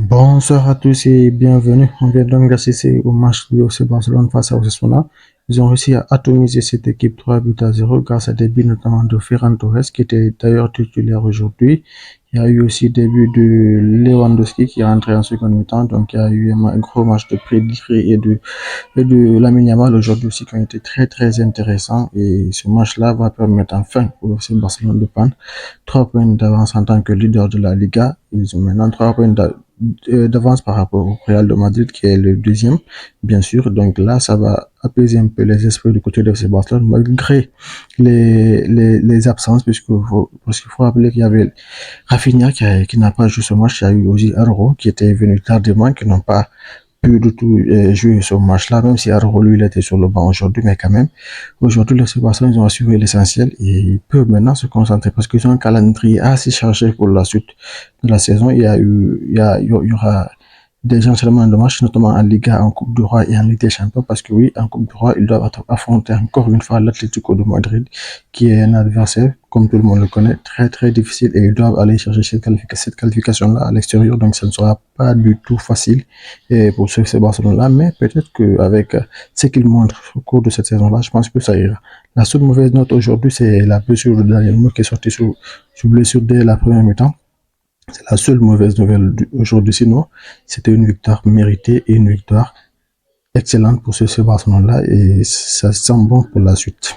Bonsoir à tous et bienvenue. On vient donc d'assister au match du FC Barcelone face à Osasuna. Ils ont réussi à atomiser cette équipe 3 buts à 0 grâce à des buts notamment de Ferran Torres qui était d'ailleurs titulaire aujourd'hui. Il y a eu aussi des buts de Lewandowski qui est rentré en seconde mi-temps. Donc il y a eu un gros match de Pedri et de Lamine Yamal aujourd'hui aussi qui ont été très très intéressants. Et ce match-là va permettre enfin au FC Barcelone de prendre 3 points d'avance en tant que leader de la Liga. Ils ont maintenant 3 points d'avance par rapport au Real de Madrid qui est le deuxième, bien sûr. Donc là, ça va apaiser un peu les esprits du côté de FC Barcelone malgré les absences, parce qu'il faut rappeler qu'il y avait Rafinha qui n'a pas joué ce match. Il y a eu aussi Arro qui était venu tardivement, qui n'ont pas pu du tout jouer ce match-là, même si Arro, lui, il était sur le banc aujourd'hui, mais quand même, aujourd'hui, les Barcelone, ils ont assuré l'essentiel et ils peuvent maintenant se concentrer parce qu'ils ont un calendrier assez chargé pour la suite de la saison. Il y aura des enchaînements de matchs, notamment en Liga, en Coupe du Roi et en Ligue des Champions, parce que oui, en Coupe du Roi, ils doivent affronter encore une fois l'Atlético de Madrid, qui est un adversaire, comme tout le monde le connaît, très très difficile, et ils doivent aller chercher cette qualification-là à l'extérieur, donc ça ne sera pas du tout facile pour ces Barcelone-là, mais peut-être qu'avec ce qu'ils montrent au cours de cette saison-là, je pense que ça ira. La seule mauvaise note aujourd'hui, c'est la blessure de Daniel Mo qui est sorti sous blessure dès la première mi-temps. C'est la seule mauvaise nouvelle aujourd'hui. Sinon, c'était une victoire méritée et une victoire excellente pour ce Barcelone-là et ça sent bon pour la suite.